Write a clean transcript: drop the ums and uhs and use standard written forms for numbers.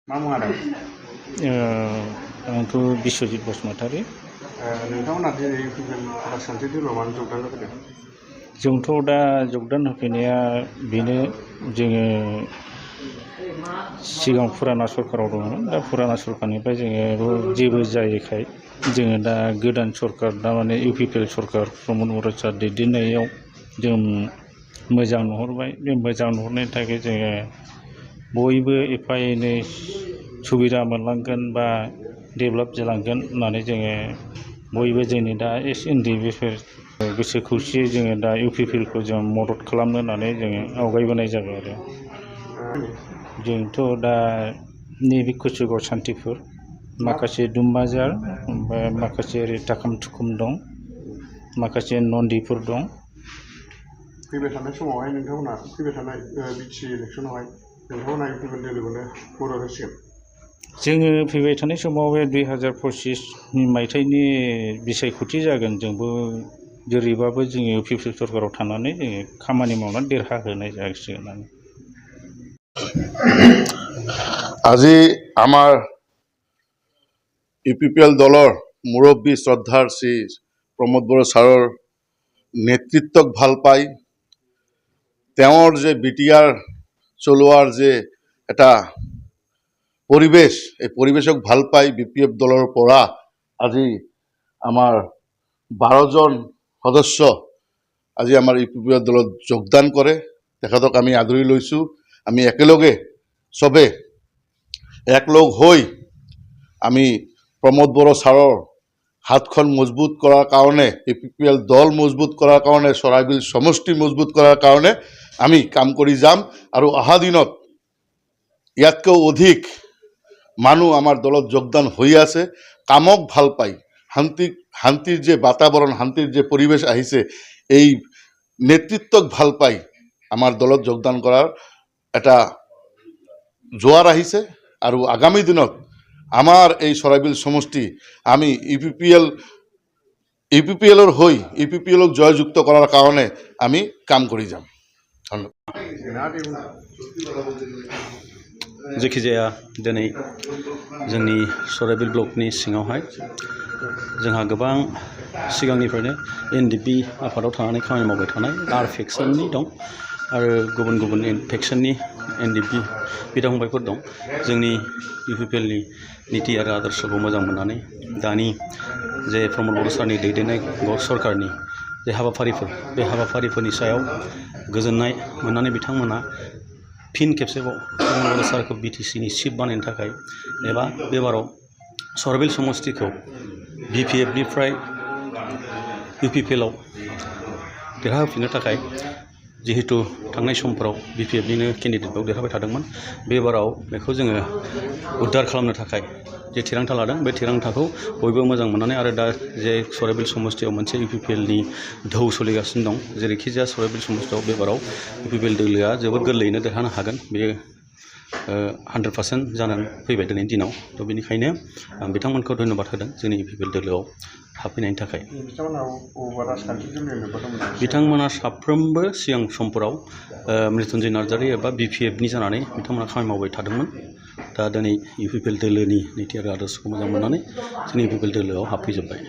मा मुं आदा? आंथ' बिश्वजित बसुमतारी। नोंथांमोना दिनै इउपिपिएल राजखान्थि दोलोआव मानो जगदान होफैदों? जोंथ' दा जगदान होफैनाया बेनो, जोङो सिगां फुराना सरकाराव दंमोन, दा फुराना सरकारनिफ्राय जोङो जेबो जायैखाय जोङो दा गोदान सरकार, दामाने इउपिपिएल सरकार प्रमद बर' सार दैदेननायाव जों मोजां नुहरबाय। बे मोजां नुहरनायनि थाखाय जोङो बयबो एफा एनै सुबिदा मोनलांगोन बा डेभेलप जालांगोन होननानै जोङो बयबो जोंनि दा एस उन्दै बेफोर गोसो खौसेयै जोङो दा इउपिपिएलखौ जों मदद खालामनो होननानै जोङो आवगायबोनाय जाबाय आरो। जोंथ' दा नैबे कुसुगाव सान्तिपुर, माखासे दुमबाजार, ओमफ्राय माखासे ओरै थाखाम थुखुम दं, माखासे नन्दिफोर दं। फैबाय थानाय समावहाय नोंथांमोना फैबाय थानाय बिटिसि इलेक्सनावहाय नोंथांमोना इउपिपिएल दोलोखौनो मदद होसिगोन? जोङो फैबाय थानाय समाव बे 2025 मायथाइनि बिसायख'थि जागोन, जोंबो जेरैबाबो जोङो इउपिपिएल सरकाराव थानानै जोङो खामानि मावनानै देरहाहोनाय जासिगोन। আজি আমাৰ ইউপিপিএল দলৰ মুৰব্বী শ্ৰদ্ধাৰ শ্ৰী প্ৰমোদ বড়ো ছাৰৰ নেতৃত্বক ভাল পাই তেওঁৰ যে বিটিআৰ চলোৱাৰ যে এটা পৰিৱেশ, এই পৰিৱেশক ভাল পাই বিপিএফ দলৰ পৰা আজি আমাৰ 12জন সদস্য আজি আমাৰ ইউপিপিএল দলত যোগদান কৰে। তেখেতক আমি আদৰি লৈছোঁ। আমি একেলগে চবে একলগ হৈ আমি প্ৰমোদ বড়ো ছাৰৰ হাতখন মজবুত কৰাৰ কাৰণে, ইউপিপিএল দল মজবুত কৰাৰ কাৰণে, চৰাইবিল সমষ্টি মজবুত কৰাৰ কাৰণে আমি কাম কৰি যাম। আৰু অহা দিনত ইয়াতকৈ অধিক মানুহ আমাৰ দলত যোগদান হৈ আছে। কামক ভাল পাই, শান্তিৰ যে বাতাবৰণ, শান্তিৰ যে পৰিৱেশ আহিছে, এই নেতৃত্বক ভাল পাই আমাৰ দলত যোগদান কৰাৰ এটা জোৱাৰ আহিছে। আৰু আগামী দিনত আমাৰ এই চৰাইবিল সমষ্টি আমি ইউপিপিএলৰ হৈ ইউপিপিএলক জয়যুক্ত কৰাৰ কাৰণে আমি কাম কৰি যাম। जायखिजाया दिनै जोंनि सराइबिल ब्लकनि सिङावहाय जोंहा गोबां सिगांनिफ्रायनो एनडिपि आफादाव थानानै खामानि मावबाय थानाय आर फेक्सननि दं आरो गुबुन गुबुन फेक्सननि एनडिपि बिदा फंबायफोर दं। जोंनि इउपिपिएलनि नीति आरो आदर्शखौ मोजां मोननानै दानि जे प्रमोद बर' सारनि दैदेननाय सरकारनि जे हाबाफारिफोर, बे हाबाफारिफोरनि सायाव गोजोननाय मोननानै बिथांमोना फिन खेबसेबाव प्रमोद बर' सारखौ बिटिसिनि चिफ बानायनो थाखाय एबा बेबाराव सराइबिल समष्टिखौ बिपिएफनिफ्राय इउपिपिएलआव देरहाहोफिननो थाखाय, जिहेतु थांनाय समफोराव बिपिएफनिनो केन्डिडेटआव देरहाबाय थादोंमोन, बेबाराव बेखौ जोङो उद्धार खालामनो थाखाय जे थिरांथा लादों, बे थिरांथाखौ बयबो मोजां मोननानै आरो दा जे सराइबिल समष्टियाव मोनसे इउपिपिएलनि धौ सोलिगासिनो दं, जेरैखिजाया सराइबिल समष्टियाव बेबाराव इउपिपिएल दोलोआ जोबोद गोरलैयैनो देरहानो हागोन, बेयो 100% जानानै फैबाय दिनैनि दिनाव। थ' बेनिखायनो आं बिथांमोनखौ धन्यबाद होदों जोंनि इउपिपिएल दोलोआव हाबफैनायनि थाखाय। बिथांमोना साफ्रोमबो सिगां समफोराव मृत्युंजय नार्जारी एबा बिपिएफनि जानानै बिथांमोना खामानि मावबाय थादोंमोन। दा दिनै इउपिपिएल दोलोनि नीति आरो आदर्शखौ मोजां मोननानै जोंनि इउपिपिएल दोलोआव हाबफैजोब्बाय।